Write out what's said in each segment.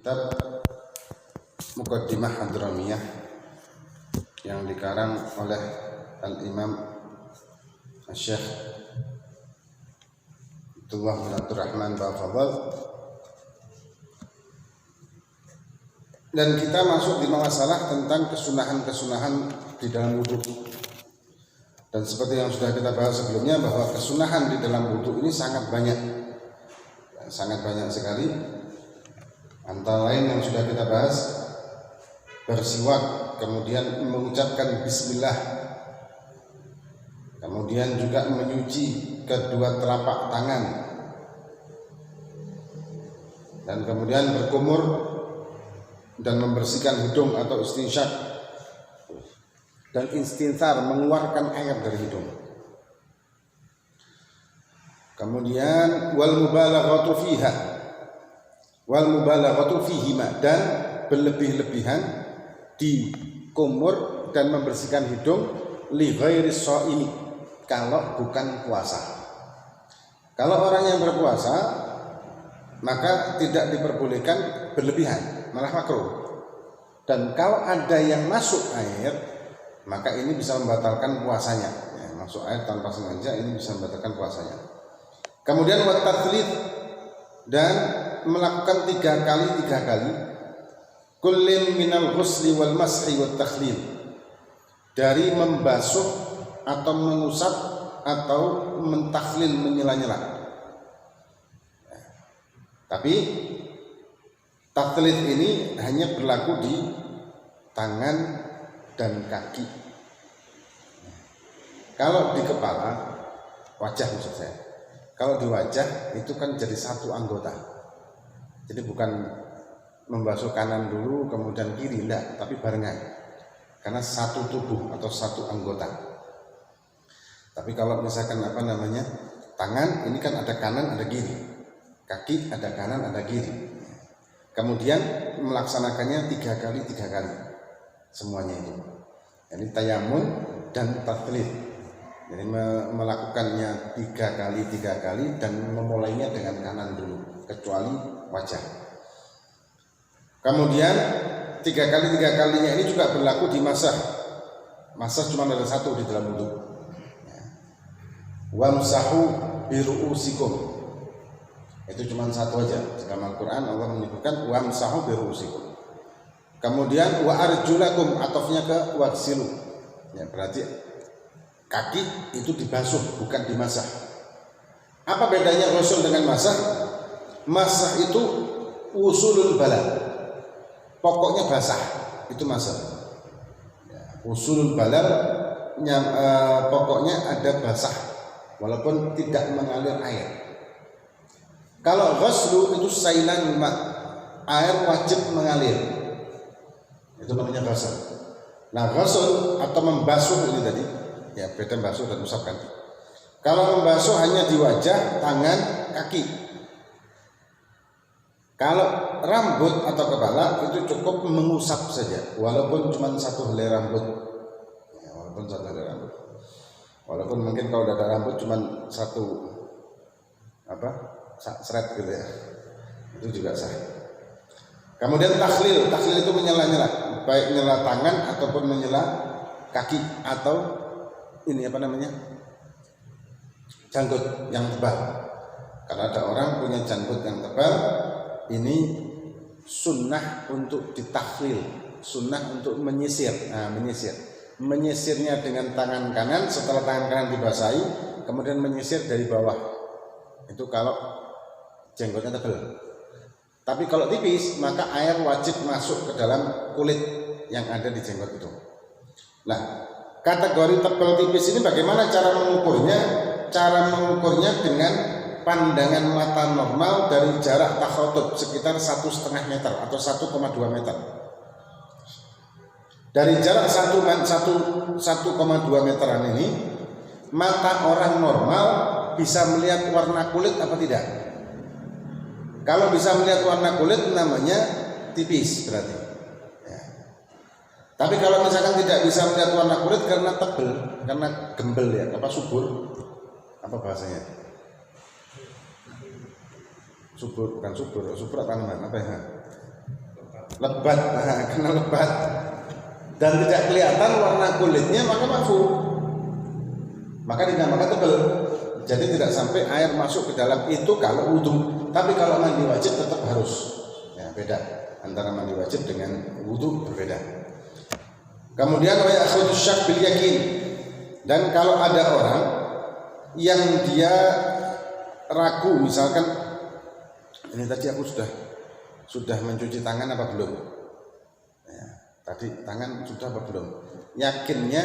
kitab Muqaddimah Hadramiyah yang dikarang oleh Al-Imam Syekh Abdullah bin Abdurrahman Ba'fadhal. Dan kita masuk di masalah tentang kesunahan-kesunahan di dalam wudhu. Dan seperti yang sudah kita bahas sebelumnya, bahwa kesunahan di dalam wudhu ini sangat banyak sekali. Antara lain yang sudah kita bahas, bersiwak, kemudian mengucapkan bismillah, kemudian juga menyuci kedua telapak tangan, dan kemudian berkumur dan membersihkan hidung atau istinsyak, dan istinsar, mengeluarkan air dari hidung. Kemudian wal mubalaghatu fihima, dan berlebih-lebihan di kumur dan membersihkan hidung li ghairi shaimi, kalau bukan puasa. Kalau orang yang berpuasa maka tidak diperbolehkan berlebihan, malah makruh. Dan kalau ada yang masuk air, maka ini bisa membatalkan puasanya. Masuk air tanpa sengaja ini bisa membatalkan puasanya. Kemudian wat tathlith, dan melakukan tiga kali kullin minal ghusli wal mashi wat takhlil, dari membasuh atau mengusap atau mentakhlil, menyela-nyela. Tapi takhlil ini hanya berlaku di tangan dan kaki. Kalau di kepala, wajah maksud saya, kalau di wajah itu kan jadi satu anggota. Jadi bukan membasuh kanan dulu kemudian kiri, enggak, tapi barengan, karena satu tubuh atau satu anggota. Tapi kalau misalkan tangan ini kan ada kanan ada kiri, kaki ada kanan ada kiri, kemudian melaksanakannya tiga kali semuanya itu. Jadi tayamun dan tathlith, jadi melakukannya tiga kali dan memulainya dengan kanan dulu, kecuali wajah. Kemudian tiga kalinya ini juga berlaku di masah cuma ada satu di dalam wudhu. Wamsahu biru'usikum, itu cuma satu aja. Dalam Al-Quran Allah menyebutkan wamsahu biru'usikum. Kemudian wa arjulakum, atofnya ke waksilu, berarti kaki itu dibasuh bukan dimasah. Apa bedanya ghusl dengan masah? Masah itu usulul balal, pokoknya basah, itu masah. Usulul balal, pokoknya ada basah walaupun tidak mengalir air. Kalau ghuslu itu sailan ma, air wajib mengalir, itu namanya ghusl. Nah, ghusl atau membasuh ini tadi, beda basuh dan usap kaki. Kalau membasuh hanya di wajah, tangan, kaki. Kalau rambut atau kepala itu cukup mengusap saja, walaupun cuma satu helai rambut. Walaupun mungkin kalau ada rambut cuma satu seret gitu ya, itu juga sah. Kemudian takhlil itu menyela-nyela, baik nyela tangan ataupun menyela kaki, atau ini janggut yang tebal. Karena ada orang punya janggut yang tebal, ini sunnah untuk ditakhlil, sunnah untuk menyisir. Menyisirnya dengan tangan kanan, setelah tangan kanan dibasahi, kemudian menyisir dari bawah. Itu kalau jenggotnya tebal. Tapi kalau tipis, maka air wajib masuk ke dalam kulit yang ada di jenggot itu. Nah, kategori tebal tipis ini bagaimana cara mengukurnya? Cara mengukurnya dengan pandangan mata normal dari jarak takhotub sekitar 1,5 meter atau 1,2 meter. Dari jarak 1,2 meteran ini, mata orang normal bisa melihat warna kulit apa tidak? Kalau bisa melihat warna kulit namanya tipis berarti. Tapi kalau misalkan tidak bisa melihat warna kulit karena tebel, karena gembel subur, apa bahasanya? Subur, bukan subur, subur tanaman apa ya? lebat, kena lebat dan tidak kelihatan warna kulitnya, maka mafhum, maka dinamakan tebal. Jadi tidak sampai air masuk ke dalam itu kalau wudhu. Tapi kalau mandi wajib tetap harus. Ya, beda antara mandi wajib dengan wudhu, berbeda. Kemudian wa ya'khudhu syak bil yakin. Dan kalau ada orang yang dia ragu, misalkan ini tadi aku sudah mencuci tangan apa belum? Ya, tadi tangan sudah apa belum? Yakinnya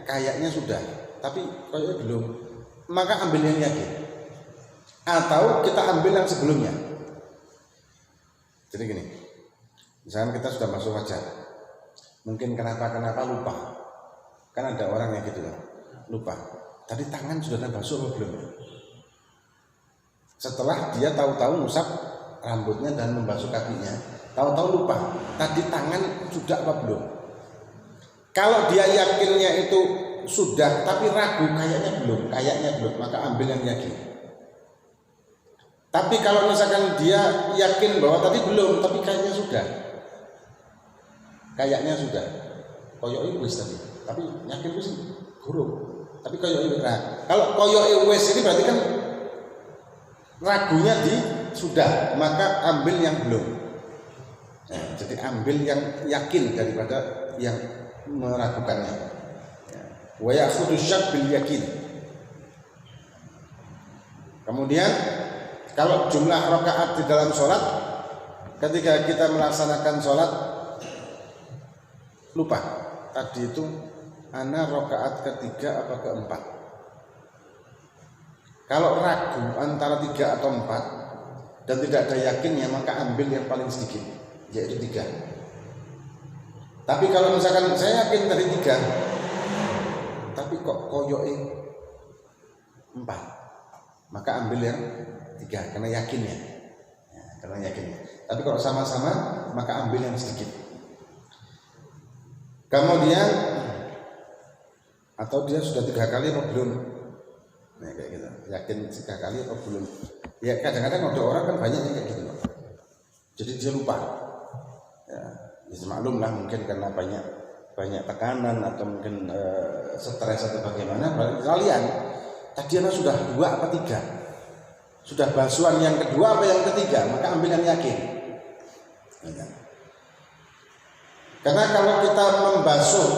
kayaknya sudah, tapi kayaknya belum. Maka ambil yang yakin, atau kita ambil yang sebelumnya. Jadi gini, misalkan kita sudah masuk wajah, mungkin kenapa lupa, kan ada orang yang gitu kan, lupa. Tadi tangan sudah basuh atau belum? Setelah dia tahu-tahu ngusap rambutnya dan membasuh kakinya, tahu-tahu lupa, tadi tangan sudah apa belum? Kalau dia yakinnya itu sudah, tapi ragu kayaknya belum, maka ambil yang yakin. Tapi kalau misalkan dia yakin bahwa tadi belum, tapi kayaknya sudah, koyok wis tadi, tapi yakin sih guru, tapi koyok wis. Nah, kalau koyok wis ini berarti kan ragunya di sudah, maka ambil yang belum. Nah, jadi ambil yang yakin daripada yang meragukannya. Wa ya'khudhu syak bil yakin. Kemudian kalau jumlah rakaat di dalam sholat, ketika kita melaksanakan sholat lupa tadi itu ana rakaat ketiga apa keempat. Kalau ragu antara 3 atau 4 dan tidak ada yakinnya, maka ambil yang paling sedikit, yaitu 3. Tapi kalau misalkan saya yakin tadi 3, tapi kok koyoke 4, maka ambil yang 3 karena yakinnya. Tapi kalau sama-sama, maka ambil yang sedikit. Kemudian atau dia sudah 3 kali atau belum? Nah, kayak gitu. Yakin 3 kali atau belum? Ya kadang-kadang ada orang kan banyak yang kayak gitu. Jadi dia lupa. Ya maklum lah, mungkin karena banyak tekanan atau mungkin stres atau bagaimana. Kalian tadi anak sudah 2 apa 3, sudah basuhan yang kedua apa yang ketiga, maka ambil yang yakin. Karena kalau kita membasuh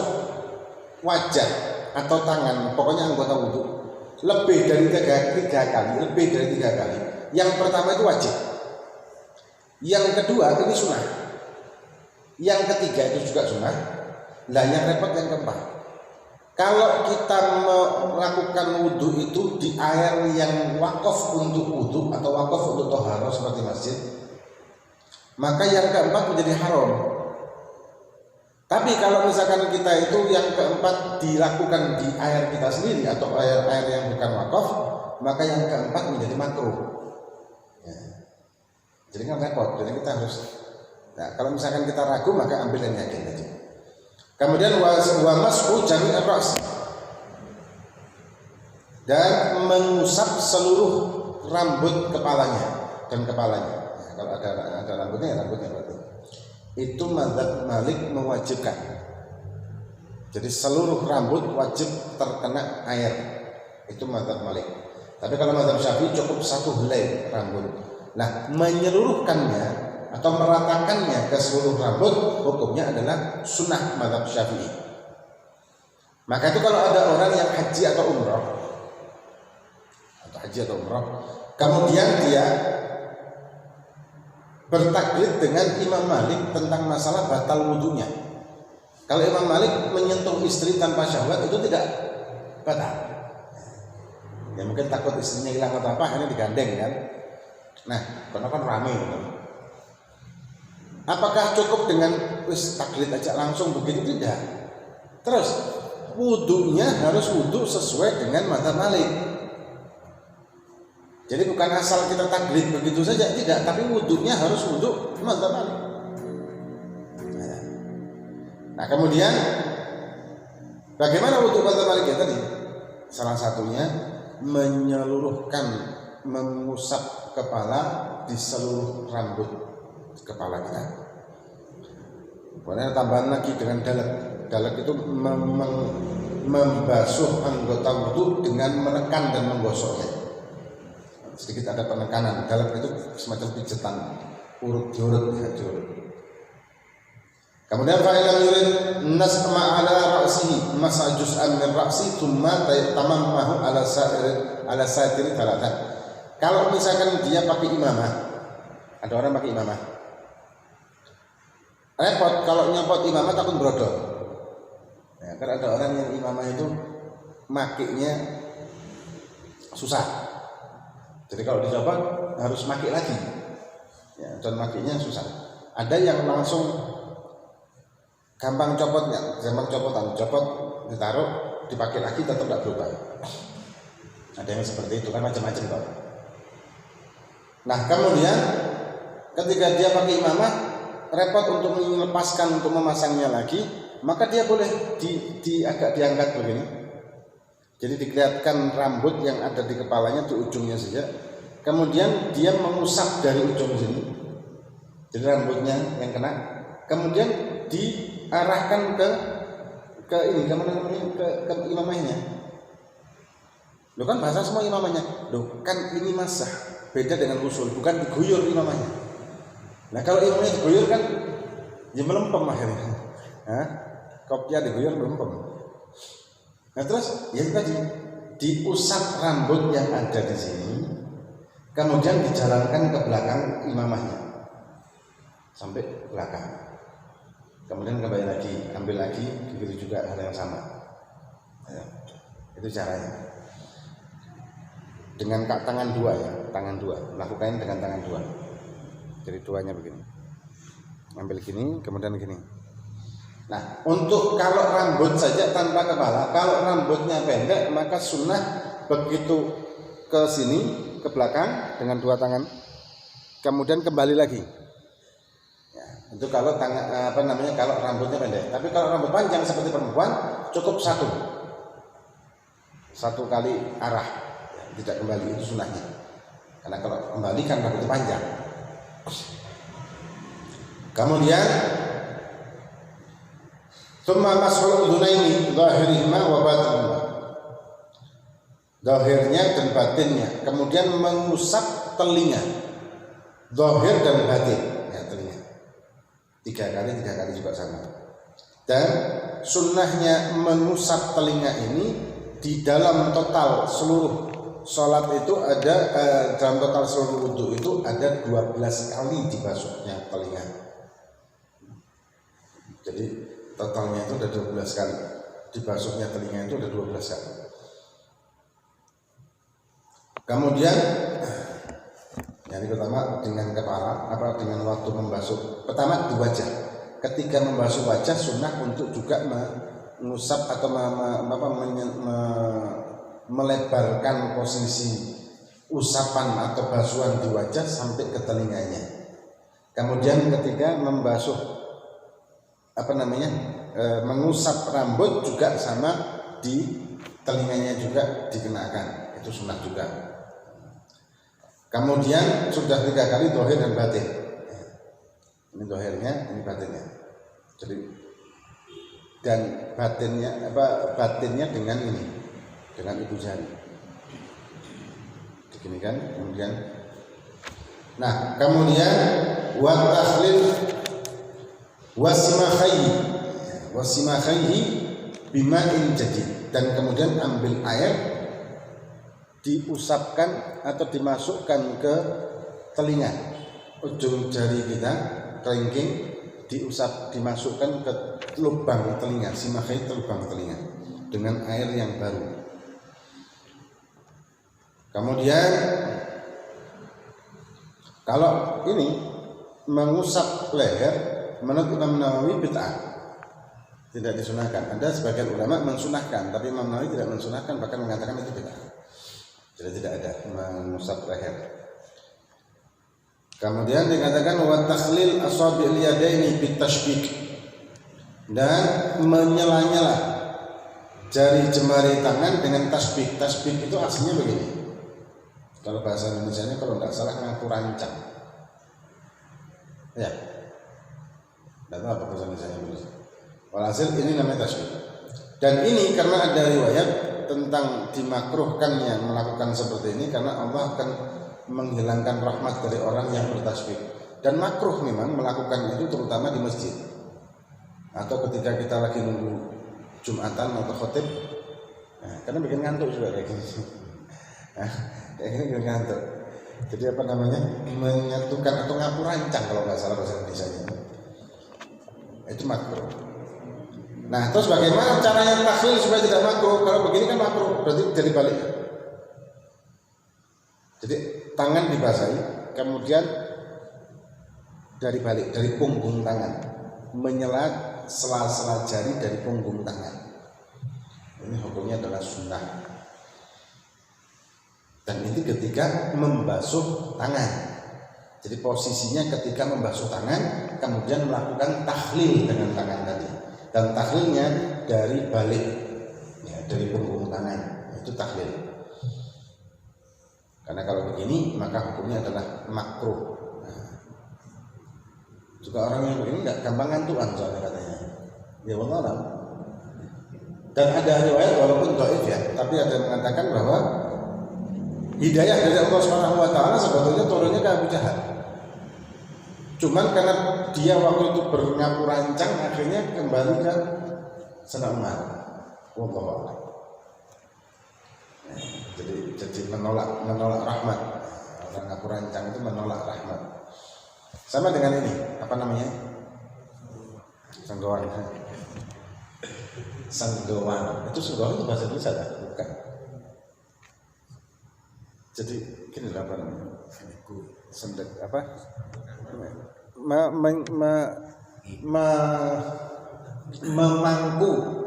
wajah atau tangan, pokoknya anggota wudhu, lebih dari 3 kali, yang pertama itu wajib, yang kedua ini sunnah, yang ketiga itu juga sunnah. Lah yang repot yang keempat. Kalau kita melakukan wudhu itu di air yang wakaf untuk wudhu atau wakaf untuk toharoh seperti masjid, maka yang keempat menjadi haram. Tapi kalau misalkan kita itu yang keempat dilakukan di air kita sendiri atau air yang bukan wakaf, maka yang keempat menjadi makruh. Ya. Jadi kan repot. Jadi kita harus. Nah, kalau misalkan kita ragu, maka ambil yang yakin aja. Kemudian wa mas'u jami' ar-ra's, dan mengusap seluruh rambut kepalanya. Nah, kalau ada rambutnya berarti. Itu mazhab Malik mewajibkan. Jadi seluruh rambut wajib terkena air. Itu mazhab Malik. Tapi kalau mazhab Syafi'i cukup 1 helai rambut. Nah, menyeluruhkannya atau meratakannya ke seluruh rambut, hukumnya adalah sunnah mazhab Syafi'i. Maka itu kalau ada orang yang haji atau umroh, kemudian dia bertaklid dengan Imam Malik tentang masalah batal wudhunya. Kalau Imam Malik menyentuh istri tanpa syahwat itu tidak batal. Ya mungkin takut istrinya hilang atau apa, akhirnya digandeng kan. Nah, karena kan rame gitu. Apakah cukup dengan taklid aja langsung begitu? Tidak. Terus wudhunya harus wudhu sesuai dengan mazhab Malik. Jadi bukan asal kita taklid begitu saja, tidak. Tapi wudhunya harus wudhu mazhab Malik. Nah kemudian bagaimana wudhu mazhab Malik ya tadi? Salah satunya menyeluruhkan, mengusap kepala di seluruh rambut kepala kita. Kemudian tambahan lagi dengan dalak. Dalak itu membasuh anggota wudu dengan menekan dan menggosoknya. Sedikit ada penekanan. Dalak itu semacam pijetan, urut diurut. Kemudian fa'ilam yurid nasma ala ra'sihi masa juz'an min ra'si thumma tamammahu ala satiri thalathan. Kalau misalkan dia pakai imamah, ada orang pakai imamah, repot kalau nyopot imamah takut brodol. Ya, karena ada orang yang imamah itu makainya susah. Jadi kalau dicopot harus makai lagi. Ya, dan makainya susah. Ada yang langsung gampang copotnya, copot ditaruh, dipakai lagi tetap tidak berubah. Ada yang seperti itu kan macam-macam Pak. Nah kemudian ketika dia pakai imamah repot untuk melepaskan, untuk memasangnya lagi, maka dia boleh agak diangkat begini. Jadi dikelihatkan rambut yang ada di kepalanya di ujungnya saja. Kemudian dia mengusap dari ujung sini. Jadi rambutnya yang kena. Kemudian diarahkan ke ini, ke imamahnya. Loh kan bahasa semua imamahnya. Loh kan ini masah, beda dengan usul, bukan diguyur imamahnya. Nah kalau imamahnya diguyur kan ya melempem akhirnya. Kopiah diguyur melempem. Nah terus ya tadi diusap rambut yang ada di sini, kemudian dijalankan ke belakang imamahnya sampai belakang. Kemudian kembali lagi, ambil lagi, begitu juga hal yang sama. Ya, itu caranya. Dengan tangan dua ya, tangan dua. Lakukan dengan tangan dua. Jadi duanya begini. Ambil gini, kemudian gini. Nah, untuk kalau rambut saja tanpa kepala, kalau rambutnya pendek, maka sunnah begitu ke sini, ke belakang dengan dua tangan, kemudian kembali lagi. Itu kalau kalau rambutnya pendek. Tapi kalau rambut panjang seperti perempuan cukup satu kali arah, tidak kembali, itu sunnahnya. Karena kalau kembali kan rambutnya panjang. Kemudian tsumma mashul udhunaini zahirihima wa batinihima. Zahirnya dan batinnya. Kemudian mengusap telinga, zahir dan batin, ya telinga. Tiga kali juga sama. Dan sunnahnya mengusap telinga ini di dalam total seluruh sholat itu ada dalam total seluruh wudu itu ada 12 kali dibasuhnya telinga. Jadi totalnya itu ada 12 kali dibasuhnya telinga itu ada 12 kali. Kemudian yang pertama dengan kepala, dengan waktu membasuh. Pertama di wajah. Ketika membasuh wajah sunnah untuk juga mengusap atau melebarkan posisi usapan atau basuhan di wajah sampai ke telinganya. Kemudian ketika membasuh mengusap rambut juga sama di telinganya juga dikenakan. Itu sunnah juga. Kemudian sudah 3 kali zahir dan batin. Ini zahirnya, ini batinnya. Jadi dan batinnya dengan ini, dengan ibu jari. Begini kan, kemudian. Nah, kemudian wa takhlil wasimakhaihi bima'in jadid, dan kemudian ambil air diusapkan atau dimasukkan ke telinga, ujung jari kita kelingking dimasukkan ke lubang telinga, simakhai lubang telinga dengan air yang baru. Kemudian kalau ini mengusap leher menurut Imam Nawawi bid'ah, tidak disunahkan. Ada sebagian ulama mensunahkan, tapi Imam Nawawi tidak mensunahkan, bahkan mengatakan itu bid'ah. Jadi tidak ada mengusap leher. Kemudian dikatakan wa takhlil asabi'il yadaini bitashbik, dan menyela-nyela jari jemari tangan dengan tasbik. Tasbik itu aslinya begini. Kalau bahasa Indonesianya kalau tidak salah ngaku rancang. Ya. Tidak tahu apa bahasa Indonesia benar. Walhasil ini namanya tasbih. Dan ini karena ada riwayat tentang dimakruhkannya melakukan seperti ini karena Allah akan menghilangkan rahmat dari orang yang bertasbih. Dan makruh memang melakukan itu terutama di masjid atau ketika kita lagi nunggu Jumatan atau khotib. Nah, karena bikin ngantuk juga kayak gini. Nah, kayak gini bikin ngantuk. Jadi apa namanya, menyatukan atau ngapurancang kalau nggak salah bahasa Indonesia-nya. Itu makruh. Nah, terus bagaimana caranya tahlil supaya tidak makruh? Kalau begini kan makruh, berarti dari balik. Jadi tangan dibasahi, kemudian dari balik, dari punggung tangan, menyela sela-sela jari dari punggung tangan. Ini hukumnya adalah sunnah. Dan ini ketika membasuh tangan. Jadi posisinya ketika membasuh tangan, kemudian melakukan tahlil dengan tangan tadi. Dan tahlilnya dari balik, ya, dari punggung tangan, itu tahlil. Karena kalau begini maka hukumnya adalah makruh. Juga orang yang begini nggak gampang ngantuan soalnya katanya. Ya Allah. Dan ada riwayat walaupun dhaif ya, tapi ada yang mengatakan bahwa hidayah dari Allah Subhanahu wa taala sebetulnya turunnya ke Abu Jahal. Cuman karena dia waktu itu bernapurancang akhirnya kembali ke Sayyidina Umar. Wallahu a'lam. Jadi menolak rahmat. Orang ngapurancang itu menolak rahmat. Sama dengan ini, apa namanya? Senggowan. Senggowan. Itu senggowan itu bahasa Indonesia kan? Bukan. Jadi gini apa namanya? Sendek apa? Memangku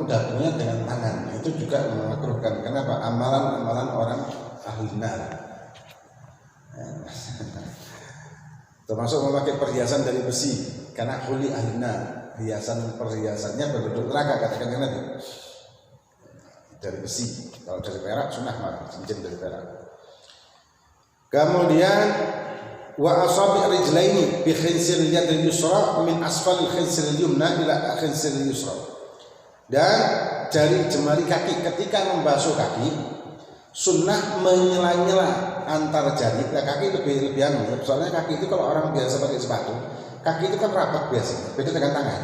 dagunya dengan tangan itu juga memakruhkan. Kenapa? Amalan orang ahli nar. Termasuk memakai perhiasan dari besi karena huli ahli nar. Perhiasannya penduduk neraka katakan Nabi. Dari besi. Kalau dari perak sunnah malah cincin dari perak. Kemudian wa asabi' rijlaini bi khinsir yadil yusra min asfal khinsir yumna ila khinsir yusra. Dan jari jemari kaki ketika membasuh kaki sunnah menyela-nyela antar jari. Nah, kaki lebih anu. Soalnya kaki itu kalau orang biasa pakai sepatu, kaki itu kan rapat biasanya. Beda dengan tangan.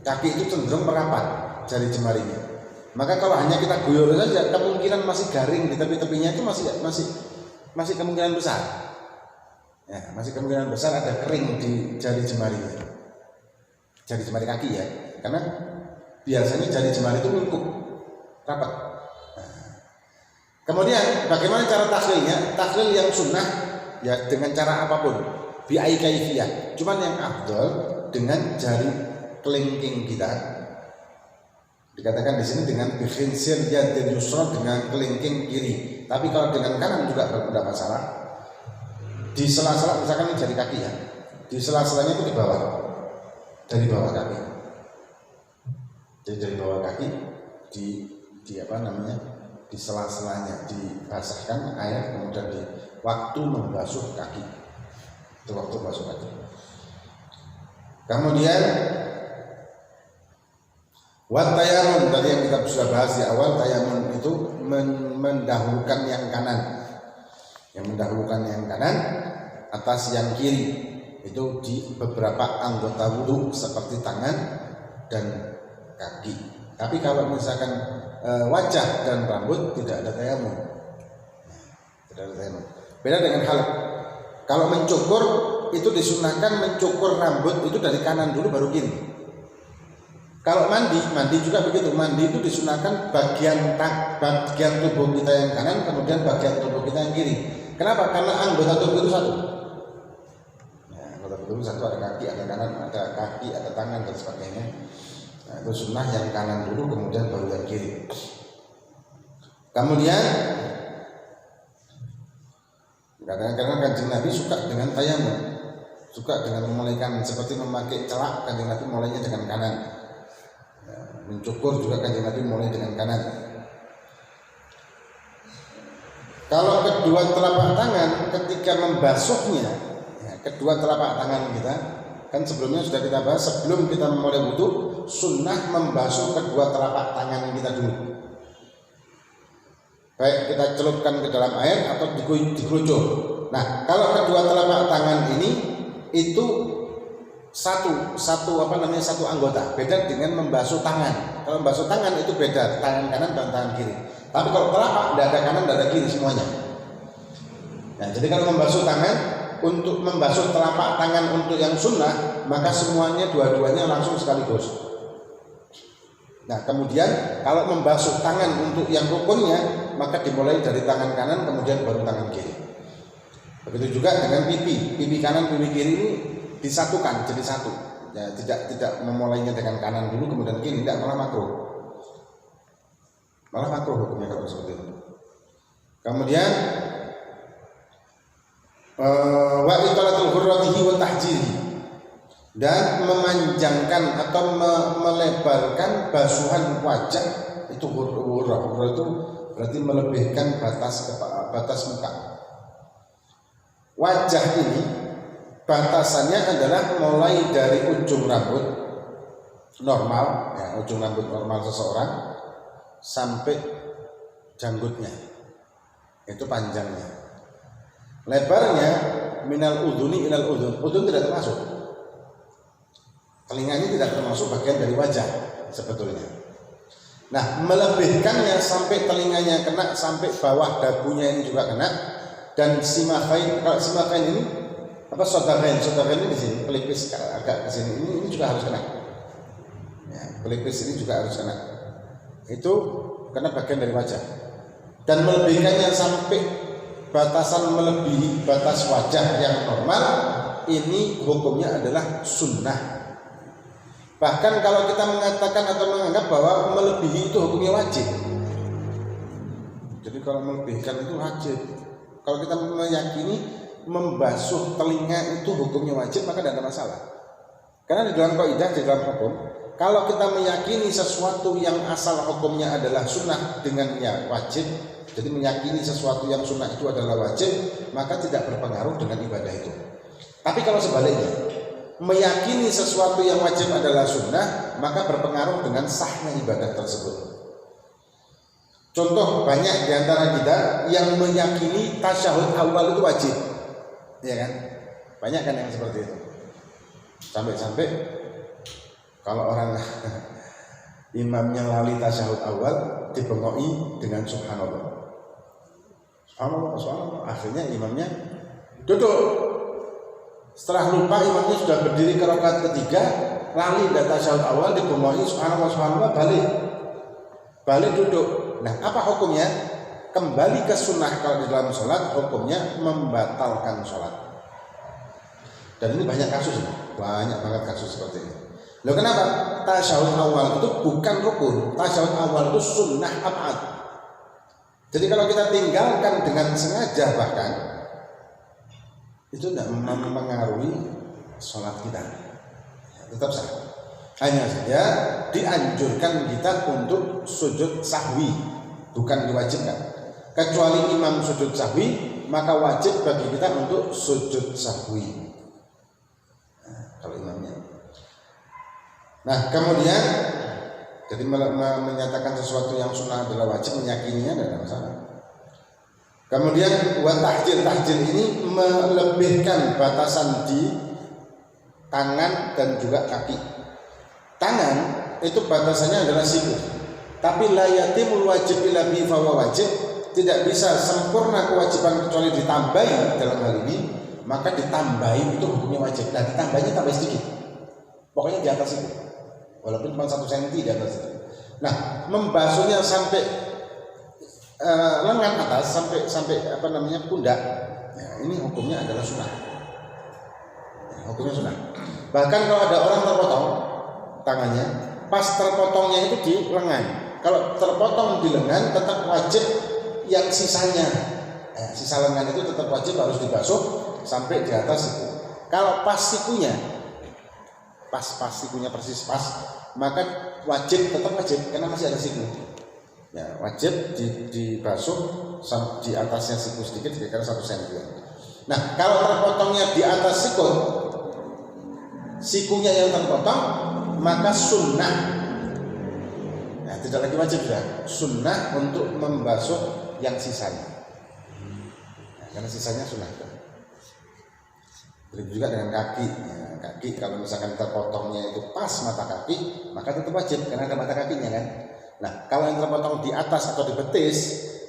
Kaki itu cenderung merapat jari jemarinya. Maka kalau hanya kita guyur saja, kemungkinan masih garing di tepi-tepinya itu masih kemungkinan besar. Ya, masih kemungkinan besar ada kering di jari jemarinya. Jari jemari kaki ya. Karena biasanya jari jemari itu lengkung, rapat. Kemudian bagaimana cara tahlilnya? Tahlil yang sunnah ya dengan cara apapun, bi'ai kaifiyah. Cuman yang afdal dengan jari kelingking kita. Dikatakan di sini dengan bikhinsir yadil yusra, dengan kelingking kiri. Tapi kalau dengan kanan juga tidak masalah. Di sela-sela misalkan ini jari kaki ya. Di sela-selanya itu di bawah. Dari bawah kaki. Jadi dari bawah kaki di apa namanya? Di sela-selanya dibasahkan air kemudian di waktu membasuh kaki. Itu waktu membasuh kaki. Kemudian wat tayamun, tadi yang kita sudah bahas di awal, tayamun itu mendahulukan yang kanan. Yang mendahulukan yang kanan atas yang kiri. Itu di beberapa anggota wudu seperti tangan dan kaki. Tapi kalau misalkan wajah dan rambut tidak ada tayamun. Tidak ada tayamun. Beda dengan halq. Kalau mencukur itu disunahkan mencukur rambut itu dari kanan dulu baru kiri. Kalau mandi juga begitu. Mandi itu disunahkan bagian tubuh kita yang kanan, kemudian bagian tubuh kita yang kiri. Kenapa? Karena anggota tubuh itu satu. Ya, anggota tubuh itu satu, ada kaki, ada kanan, ada kaki, ada tangan dan sebagainya. Nah, itu sunnah yang kanan dulu, kemudian baru yang kiri. Kemudian kadang-kadang Kanjeng Nabi suka dengan tayammum, suka dengan memulaikan seperti memakai celak. Kanjeng Nabi mulainya dengan kanan. Mencukur juga Kanjeng Nabi mulai dengan kanan. Kalau kedua telapak tangan ketika membasuhnya, ya, kedua telapak tangan kita. Kan sebelumnya sudah kita bahas, sebelum kita memulai wudu, sunnah membasuh kedua telapak tangan kita dulu. Baik kita celupkan ke dalam air atau digerucur. Nah, kalau kedua telapak tangan ini itu satu anggota, beda dengan membasuh tangan. Kalau membasuh tangan itu beda, tangan kanan dan tangan kiri. Tapi kalau telapak tidak ada kanan, tidak ada kiri semuanya. Nah, jadi kalau membasuh tangan, untuk membasuh telapak tangan untuk yang sunnah, maka semuanya dua-duanya langsung sekaligus. Nah, kemudian kalau membasuh tangan untuk yang rukunnya, maka dimulai dari tangan kanan kemudian baru tangan kiri. Begitu juga dengan pipi kanan, pipi kiri ini disatukan jadi satu. Ya, tidak memulainya dengan kanan dulu kemudian kiri, tidak, malah makruh. Malah makruh hukumnya kalau seperti itu. Kemudian wa italatul hurratihi wa tahjirihi, dan memanjangkan atau melebarkan basuhan wajah. Itu hurrah itu berarti melebihkan batas muka. Wajah ini batasannya adalah mulai dari ujung rambut normal, ya, ujung rambut normal seseorang sampai janggutnya, itu panjangnya. Lebarnya minal udhuni ilal udhun. Udhun tidak termasuk, telinganya tidak termasuk bagian dari wajah sebetulnya. Nah, melebihkannya sampai telinganya kena, sampai bawah dagunya ini juga kena, dan simafain. Kalau simafain ini apa, sodafain ini di sini, pelipis agak ke sini, ini juga harus kena. Ya, pelipis ini juga harus kena. Itu karena bagian dari wajah. Dan melebihkannya sampai batasan melebihi batas wajah yang normal, ini hukumnya adalah sunnah. Bahkan kalau kita mengatakan atau menganggap bahwa melebihi itu hukumnya wajib. Jadi kalau melebihkan itu wajib. Kalau kita meyakini membasuh telinga itu hukumnya wajib, maka tidak ada masalah. Karena di dalam kaidah, di dalam hukum, kalau kita meyakini sesuatu yang asal hukumnya adalah sunnah dengan ya wajib, jadi meyakini sesuatu yang sunnah itu adalah wajib, maka tidak berpengaruh dengan ibadah itu. Tapi kalau sebaliknya, meyakini sesuatu yang wajib adalah sunnah, maka berpengaruh dengan sahnya ibadah tersebut. Contoh banyak di antara kita yang meyakini tasyahud awal itu wajib, ya kan? Banyak kan yang seperti itu. Sampai-sampai kalau orang imamnya lali tasyahud awal, dibengoi dengan subhanallah. Subhanallah. Akhirnya imamnya duduk. Setelah lupa imamnya sudah berdiri ke rakaat ketiga, lali dan tasyahud awal, dibengoi subhanallah, balik duduk. Nah, apa hukumnya? Kembali ke sunnah. Kalau di dalam sholat, hukumnya membatalkan sholat. Dan ini banyak kasus, banyak banget kasus seperti ini. Loh, kenapa? Tasyahud awal itu bukan rukun. Tasyahud awal itu sunnah abad. Jadi kalau kita tinggalkan dengan sengaja bahkan, itu tidak mempengaruhi sholat kita, tetap sah. Hanya saja dianjurkan kita untuk sujud sahwi, bukan diwajibkan. Kecuali imam sujud sahwi, maka wajib bagi kita untuk sujud sahwi. Nah, kalau imamnya. Nah, kemudian jadi menyatakan sesuatu yang sunnah adalah wajib, meyakininya tidak ada masalah. Kemudian buat tahjil ini melebihkan batasan di tangan dan juga kaki. Tangan itu batasannya adalah siku. Tapi la yatimul wajib illa bi fawa wajib, tidak bisa sempurna kewajiban kecuali ditambahi dalam hal ini, maka ditambahi itu hukumnya wajib. Nah, ditambahinya tambah sedikit. Pokoknya di atas itu. Walaupun cuma 1 cm di atas itu. Nah, membasuhnya sampai lengan atas sampai pundak. Ya, ini hukumnya adalah sunnah. Ya, hukumnya sunnah. Bahkan kalau ada orang terpotong tangannya, pas terpotongnya itu di lengan. Kalau terpotong di lengan, tetap wajib yang sisanya. Ya, sisa lengan itu tetap wajib harus dibasuh sampai di atas itu. Kalau pas sikunya, pas sikunya persis pas, maka tetap wajib karena masih ada siku. Ya, wajib dibasuh di atasnya siku sedikit, kira-kira 1 cm. Nah, kalau terpotongnya di atas sikunya yang terpotong, maka sunnah. Nah, tidak lagi wajib ya, sunnah untuk membasuh yang sisanya. Nah, karena sisanya sunnah. Begitu juga dengan kaki. Ya, kaki kalau misalkan terpotongnya itu pas mata kaki, maka tetap wajib karena ada mata kakinya kan. Nah, kalau yang terpotong di atas atau di betis,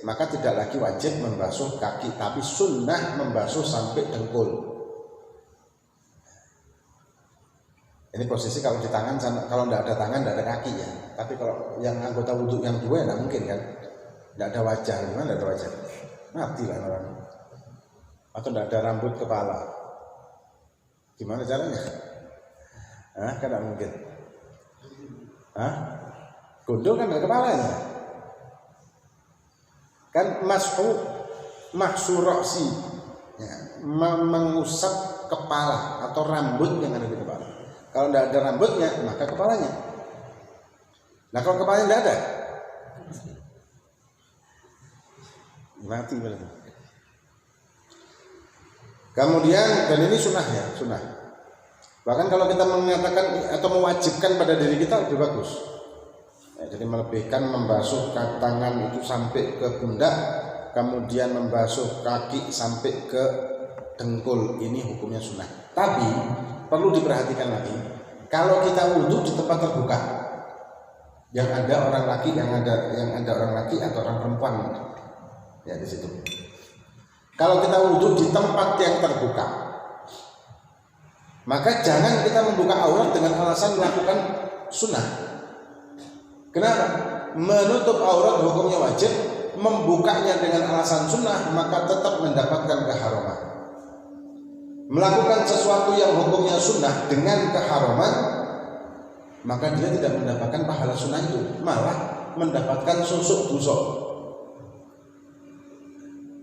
maka tidak lagi wajib membasuh kaki, tapi sunnah membasuh sampai dengkul. Ini posisi kalau di tangan, kalau tidak ada tangan, tidak ada kaki ya. Tapi kalau yang anggota wudhu yang dua, tidak mungkin kan? Tidak ada wajah, gimana tidak ada wajah? Mati lah orang. Atau tidak ada rambut kepala, gimana caranya? Kan tidak mungkin. Gondol kan ada kepalanya. Kan mahsu roksi, ya, mengusap kepala atau rambut yang ada di kepala. Kalau tidak ada rambutnya, maka kepalanya. Nah, kalau kepalanya tidak ada, mati berarti. Kemudian, dan ini sunnah ya, sunnah. Bahkan kalau kita mengatakan atau mewajibkan pada diri kita lebih bagus. Ya, jadi melebihkan membasuh tangan itu sampai ke pundak, kemudian membasuh kaki sampai ke dengkul. Ini hukumnya sunnah. Tapi perlu diperhatikan lagi, kalau kita wudhu di tempat terbuka, yang ada orang laki, yang ada orang laki atau orang perempuan, ya di situ. Kalau kita wudhu di tempat yang terbuka, maka jangan kita membuka aurat dengan alasan melakukan sunnah. Kenapa? Menutup aurat hukumnya wajib, membukanya dengan alasan sunnah maka tetap mendapatkan keharaman. Melakukan sesuatu yang hukumnya sunnah dengan keharaman, maka dia tidak mendapatkan pahala sunnah itu, malah mendapatkan susuk busuk.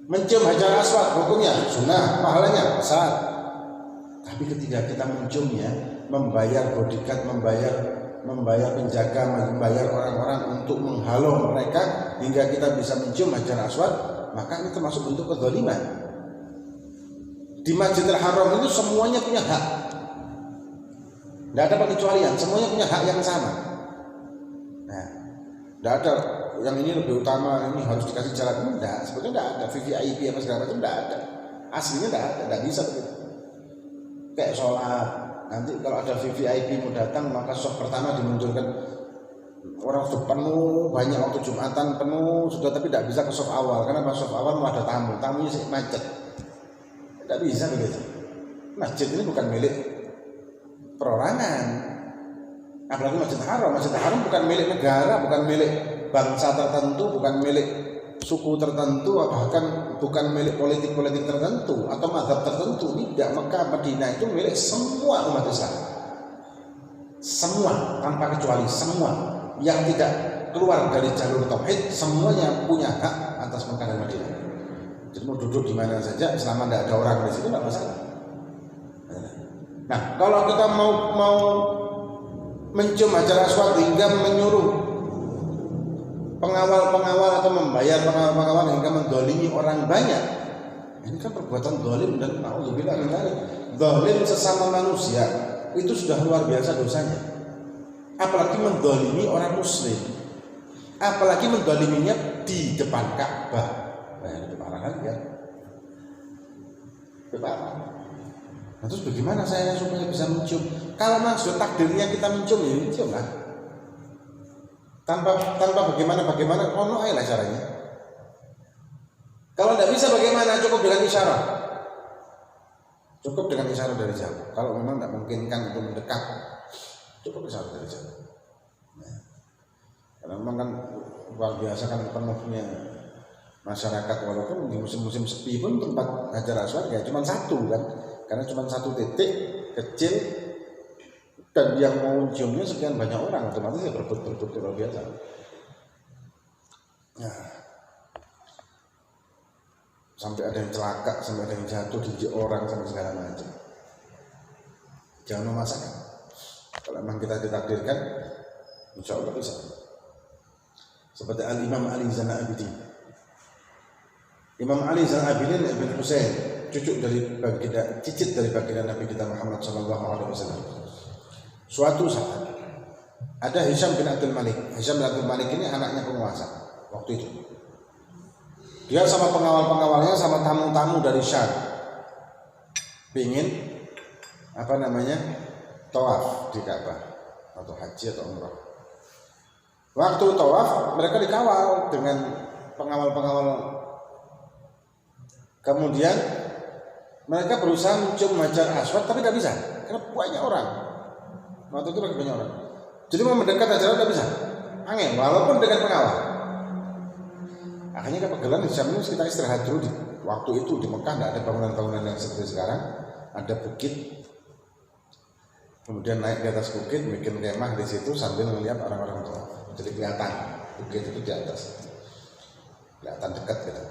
Mencium hajar aswad hukumnya sunnah, pahalanya besar. Tapi ketika kita menciumnya, membayar bodyguard, membayar penjaga, membayar orang-orang untuk menghalau mereka hingga kita bisa mencium hajar aswad, maka ini termasuk bentuk kezaliman. Di Masjidil Haram itu semuanya punya hak, tidak ada pengecualian, semuanya punya hak yang sama. Nah, tidak ada yang ini lebih utama, ini harus dikasih jalan, tidak, sebetulnya tidak ada VVIP apa segala macam, tidak ada, aslinya tidak ada, tidak bisa begitu. Kayak sholat, nanti kalau ada VVIP mau datang, maka soft pertama dimunculkan, orang sudah penuh, banyak waktu Jumatan penuh sudah, tapi tidak bisa ke soft awal, karena pas soft awal mau ada tamunya sih macet, tidak bisa begitu. Masjid ini bukan milik perorangan, apalagi Masjid Haram. Masjid Haram bukan milik negara, bukan milik bangsa tertentu, bukan milik suku tertentu, bahkan bukan milik politik tertentu atau mazhab tertentu. Tidak, Mekah, Madinah itu milik semua umat Islam, semua tanpa kecuali, semua yang tidak keluar dari jalur tauhid semuanya punya hak atas Mekah dan Madinah. Jadi mau duduk di mana saja selama tidak ada orang di situ tidak masalah. Nah, kalau kita mau mencium hajar aswad hingga menyuruh pengawal atau membayar pengawal hingga mendolimi orang banyak, ini kan perbuatan dolim dan na'udzubillah min dzalik. Dolim sesama manusia itu sudah luar biasa dosanya, apalagi mendolimi orang muslim, apalagi mendoliminya di depan Ka'bah. Lebih parah kan ya? Lebih parah. Nah, terus bagaimana saya supaya bisa mencium? Kalau maksud takdirnya kita mencium, ya mencium lah. Tanpa bagaimana kono aja lah caranya. Kalau tidak bisa bagaimana? Cukup dengan isyarat. Cukup dengan isyarat dari jauh. Kalau memang tidak memungkinkan untuk mendekat, cukup isyarat dari jauh. Nah, karena memang kan luar biasa kan penuhnya masyarakat, walaupun di musim-musim sepi pun tempat hajar aswad ya cuma satu kan, karena cuma satu titik kecil dan yang mau ciumnya sekian banyak orang, otomatis ya berebut luar biasa. Nah, sampai ada yang celaka, sampai ada yang jatuh gigi orang, sampai segala macam. Jangan memaksakan. Kalau memang kita ditakdirkan, insya Allah bisa. Seperti Al-Imam Ali Zainal Abidin. Imam Ali Zainal Abidin bin Husain cucu dari baginda, cicit dari baginda Nabi kita Muhammad SAW. Suatu saat ada Hisham bin Abdul Malik. Hisham bin Abdul Malik ini anaknya penguasa waktu itu. Dia sama pengawal-pengawalnya, sama tamu-tamu dari Syam, pingin tawaf di Ka'bah atau haji atau umrah. Waktu tawaf mereka dikawal dengan pengawal-pengawal. Kemudian mereka berusaha mencium Hajar Aswad tapi tidak bisa karena banyak orang. Waktu itu banyak orang. Jadi mau mendekat Hajar Aswad tidak bisa. Angin walaupun dengan pengawal. Akhirnya kepegelan Hisham ini kita istirahat dulu di waktu itu di Mekah tidak ada bangunan-bangunan yang seperti sekarang. Ada bukit. Kemudian naik di atas bukit bikin kemah di situ sambil melihat orang-orang tawaf. Jadi kelihatan bukit itu di atas. Kelihatan dekat gitu.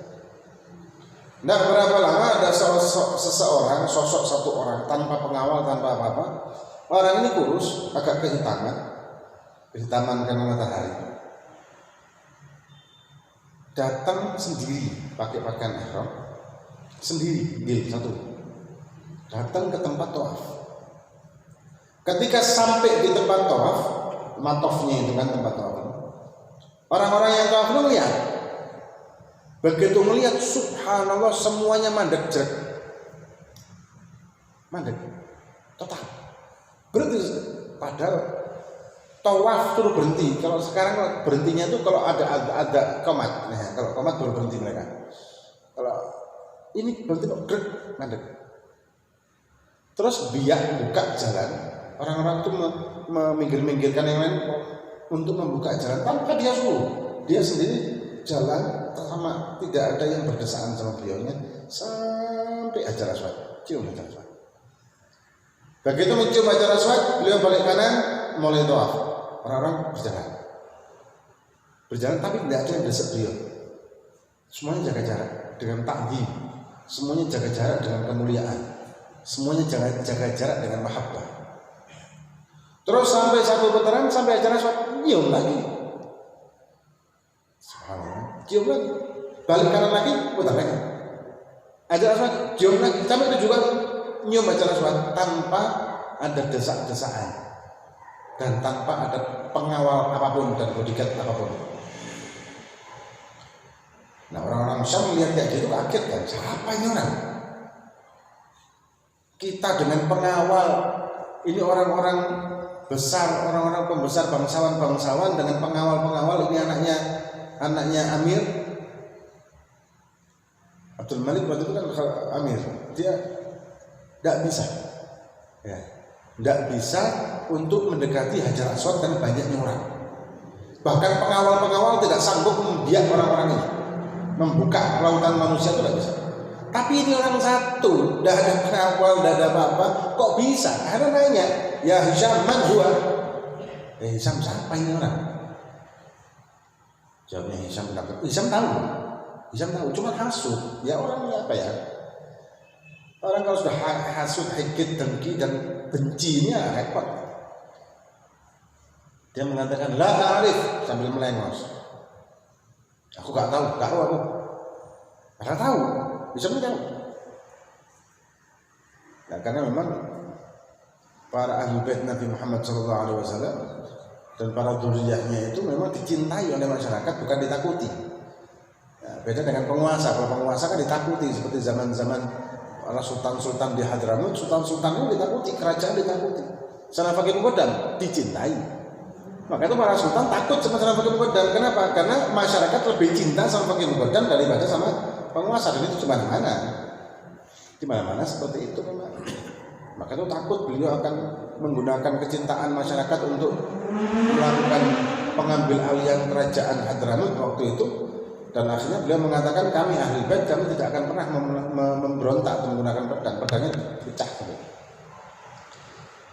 Nah, berapa lama ada sosok satu orang tanpa pengawal, tanpa apa-apa. Orang ini kurus, agak kehitaman karena matahari. Datang sendiri, pakai pakaian ihram, sendiri, satu. Datang ke tempat tawaf. Ketika sampai di tempat tawaf, matofnya itu kan tempat tawaf. Orang-orang yang tawaf itu melihat. Begitu melihat, subhanallah, semuanya mandek jerek. Mandek total. Berhenti. Padahal tawaf suruh berhenti. Kalau sekarang berhentinya itu kalau ada qomat. Nah, kalau qomat baru berhenti mereka. Kalau ini berhenti kok mandek. Terus biar buka jalan. Orang-orang itu meminggir-minggirkan yang lain untuk membuka jalan tanpa dia suruh. Dia sendiri jalan sama, tidak ada yang berdesaan sama beliaunya sampai Hajar Aswad, cium Hajar Aswad. Begitu mencium Hajar Aswad, beliau balik kanan, mulai tawaf. Orang-orang berjalan tapi tidak ada yang desak beliau. Semuanya jaga jarak dengan ta'zim, semuanya jaga jarak dengan kemuliaan, semuanya jaga jarak dengan mahabbah. Terus sampai satu putaran, sampai Hajar Aswad, nyium lagi. Cium lagi, balik kanan lagi, putar lagi. Hajar Aswad, cium lagi, sampai itu juga nyium Hajar Aswad tanpa ada desak-desaan dan tanpa ada pengawal apapun dan bodyguard apapun. Nah, orang-orang Syam melihat kayak gitu kaget kan, siapa ini orang? Kita dengan pengawal, ini orang-orang besar, orang-orang pembesar, bangsawan-bangsawan dengan pengawal-pengawal, ini anaknya Amir Abdul Malik waktu itu kan Amir, dia tidak bisa, tidak bisa untuk mendekati Hajar Aswad karena banyaknya orang. Bahkan pengawal-pengawal tidak sanggup membiak orang-orang ini membuka lautan manusia, itu tidak bisa. Tapi ini orang satu, tidak ada pengawal, tidak ada apa-apa, kok bisa? Karena nanya, ya Hisham, man huwa? Ya Hisham, siapa ini orang? Jawabnya Hisham tahu, cuma hasud. Ya orang ini apa ya? Orang kalau sudah hasud, hikit, dengki dan bencinya repot. Dia mengatakan la arif sambil melengos. Aku nggak tahu aku. Karena tahu, Hisham tahu. Nah, karena memang para ahli bait Nabi Muhammad SAW dan para dzurriyyahnya itu memang dicintai oleh masyarakat, bukan ditakuti. Ya, beda dengan penguasa. Kalau penguasa kan ditakuti, seperti zaman-zaman para sultan-sultan di Hadramut, sultan-sultan itu ditakuti, kerajaan ditakuti. Salah Fakih Muqaddam dicintai. Maka itu para sultan takut sama Salah Fakih Muqaddam. Kenapa? Karena masyarakat lebih cinta sama Fakih Muqaddam daripada sama penguasa. Dan itu di mana-mana. Di mana-mana seperti itu memang. Maka itu takut beliau akan menggunakan kecintaan masyarakat untuk melakukan pengambil alihan kerajaan Hadramut waktu itu. Dan akhirnya beliau mengatakan, kami ahli bait, kami tidak akan pernah memberontak atau menggunakan pedang. Pedangnya pecah.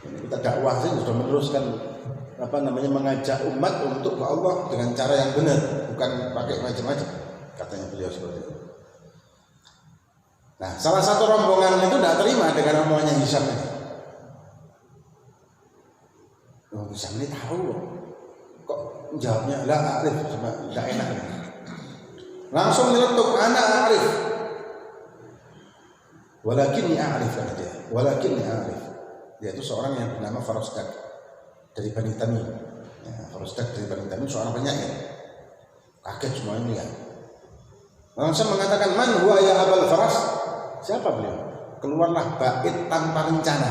Ini kita dakwah sih sudah meneruskan mengajak umat untuk ke Allah dengan cara yang benar, bukan pakai macam-macam. Katanya beliau seperti itu. Nah, salah satu rombongan itu tidak terima dengan omongannya Hisham ini. Hisham ini tahu kok jawabnya la arif, cuma tidak enak. Langsung nyeletuk, anak arif. Walakinni a'rif dia. Walakinni a'rif. Yaitu seorang yang bernama Farosdak dari Bani Tamim. Ya, Farosdak dari Bani Tamim seorang penyair. Kaget semua ini ya. Langsung mengatakan, man huwa ya Abul Faras? Siapa beliau? Keluarlah bait tanpa rencana.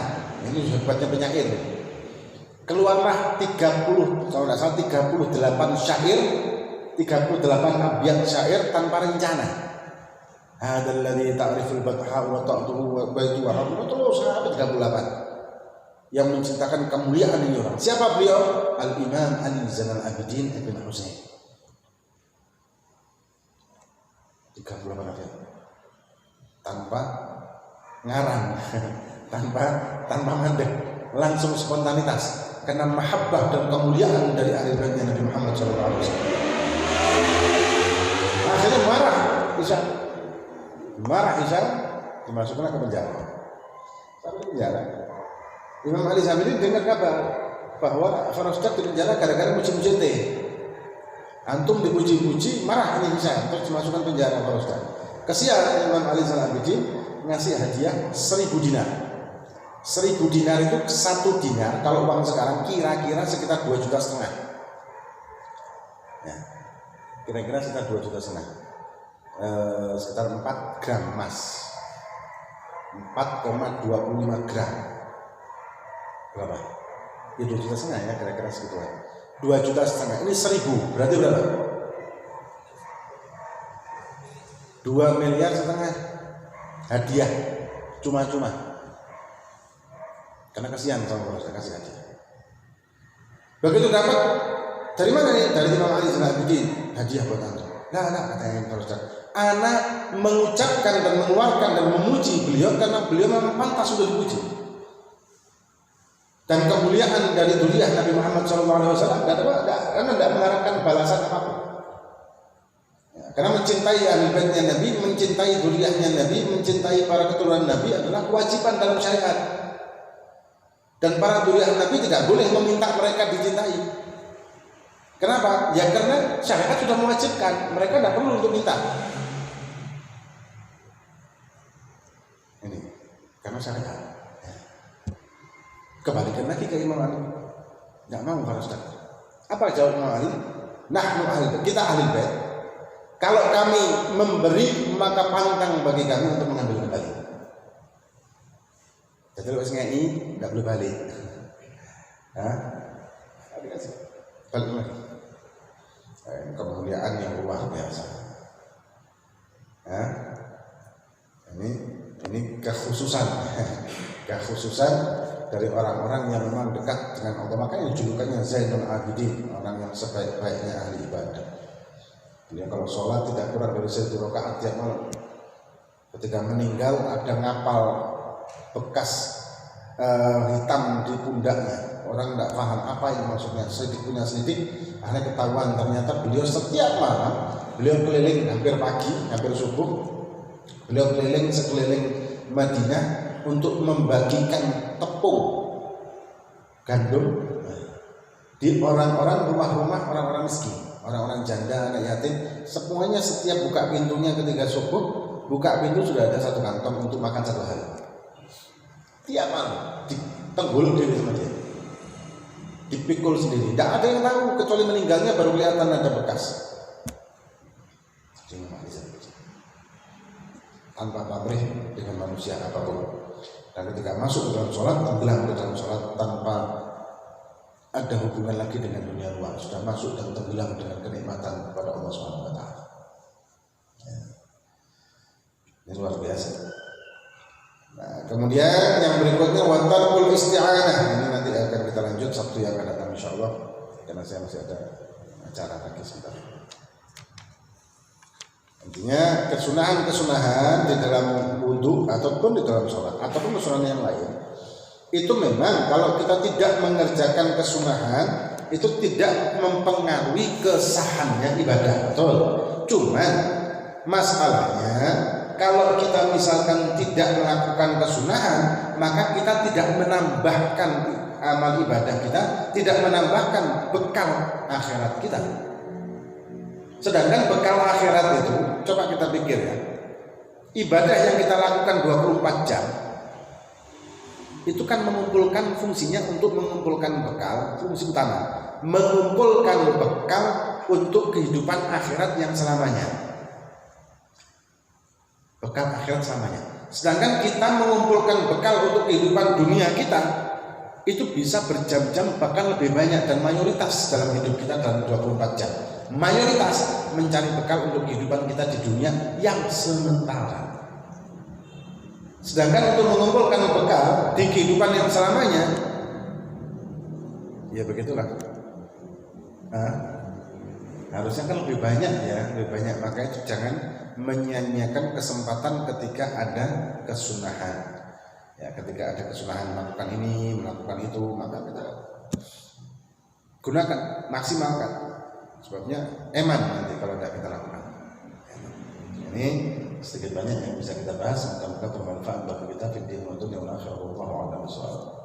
Ini hebatnya penyair. Keluarlah 30, kalau tidak salah 38 syair, 38 abiyat syair tanpa rencana. Hadzal ladzi ta'riful batha wa ta'tuhu wa baitu wa rabbuhu terus sampai 38. Yang menceritakan kemuliaan ini orang. Siapa beliau? Al-Imam Ali Zainal Abidin Ibn Husain. 38 abiyat. Tanpa ngarang, tanpa mandek, langsung spontanitas. Karena mahabbah dan kemuliaan dari ahli baitnya Nabi Muhammad SAW. Akhirnya marah Isa, dimasukkan ke penjara. Sampai penjara. Imam Ali Zamiri dengar kabar bahwa Farosdak di penjara gara-gara muji-muji teh. Antum dipuji-puji, marah ini Isa, terus dimasukkan penjara Farosdak. Kesian Imam Ali Zamiri ngasih hadiah 1000 dinar. 1000 dinar itu 1 dinar kalau uang sekarang kira-kira sekitar 2,5 juta. Ya, kira-kira sekitar 2,5 juta. Sekitar 4 gram emas. 4,25 gram. Berapa? Ya 2,5 juta ya kira-kira segitu ya. 2,5 juta. Ini 1000 berarti berapa? 2,5 miliar hadiah cuma-cuma. Karena kasihan sama Farosdak kasih hadiah. Begitu dapat dari mana nih? Dari Imam Ali Zainal Abidin, hadiah buat antum. Nah, katanya Farosdak, anak mengucapkan dan mengeluarkan dan memuji beliau karena beliau memang pantas untuk dipuji. Dan kemuliaan dari dzurriyyah Nabi Muhammad SAW karena tidak mengharapkan balasan apapun. Ya, karena mencintai ahli baitnya Nabi, mencintai dzurriyyahnya Nabi, mencintai para keturunan Nabi adalah kewajiban dalam syariat. Dan para dzurriyyah Nabi tidak boleh meminta mereka dicintai. Kenapa? Ya karena syariat sudah mewajibkan, mereka tidak perlu untuk minta. Ini karena syariat. Kembalikan lagi ke Imam Ali. Tidak mau Farosdak. Apa jawab Imam Ali? Nahnu ahli bait, kita ahli bait. Kalau kami memberi maka pantang bagi kami untuk mengambil kembali. Jadi kalau ngei tidak boleh balik. Balik lagi. Kemuliaan yang luar biasa. Ini kekhususan dari orang-orang yang memang dekat dengan Allah. Makanya julukannya Zainul Abidin, orang yang sebaik-baiknya ahli ibadah. Dia kalau sholat tidak kurang dari 1 rakaat tiap malam. Ketika meninggal ada ngapal bekas hitam di pundaknya. Orang tidak paham apa yang maksudnya. Sedikit punya sedikit, akhirnya ketahuan ternyata beliau setiap malam beliau keliling hampir pagi, hampir subuh, beliau keliling sekeliling Madinah untuk membagikan tepung gandum di orang-orang rumah-rumah orang-orang miskin, orang-orang janda, anak yatim. Semuanya setiap buka pintunya ketika subuh, buka pintu sudah ada 1 kantong untuk makan 1 hari. Tiap malam ditenggul diri sama dia, dipikul sendiri. Tidak ada yang tahu kecuali meninggalnya baru kelihatan ada bekas. Tanpa pamrih dengan manusia apapun. Dan ketika masuk ke dalam sholat, tenggelam ke dalam sholat tanpa ada hubungan lagi dengan dunia luar. Sudah masuk dan tenggelam dengan kenikmatan kepada Allah SWT. Ini luar biasa. Nah, kemudian yang berikutnya watarkul isti'anah. Ini nanti akan kita lanjut Sabtu yang akan datang insyaallah, karena saya masih ada acara lagi sebentar. Intinya kesunahan di dalam wudhu ataupun di dalam sholat ataupun kesunahan yang lain itu memang kalau kita tidak mengerjakan kesunahan itu tidak mempengaruhi kesahannya ibadah, betul. Cuman masalahnya kalau kita misalkan tidak melakukan kesunahan, maka kita tidak menambahkan amal ibadah kita, tidak menambahkan bekal akhirat kita. Sedangkan bekal akhirat itu, coba kita pikir ya, ibadah yang kita lakukan 24 jam itu kan mengumpulkan, fungsinya untuk mengumpulkan bekal, fungsi utama mengumpulkan bekal untuk kehidupan akhirat yang selamanya, bekal akhirat selamanya. Sedangkan kita mengumpulkan bekal untuk kehidupan dunia kita itu bisa berjam-jam, bahkan lebih banyak, dan mayoritas dalam hidup kita dalam 24 jam mayoritas mencari bekal untuk kehidupan kita di dunia yang sementara. Sedangkan untuk mengumpulkan bekal di kehidupan yang selamanya, ya begitulah. Harusnya kan lebih banyak ya, lebih banyak. Makanya jangan menyia-nyiakan kesempatan ketika ada kesunahan. Ya, ketika ada kesunahan melakukan ini, melakukan itu, maka kita gunakan, maksimalkan. Sebabnya eman nanti kalau tidak kita lakukan. Ini sedikit banyak yang bisa kita bahas, semoga bermanfaat bagi kita. Fid din wa dunya wal akhirah. Wallahu a'lam bishawab.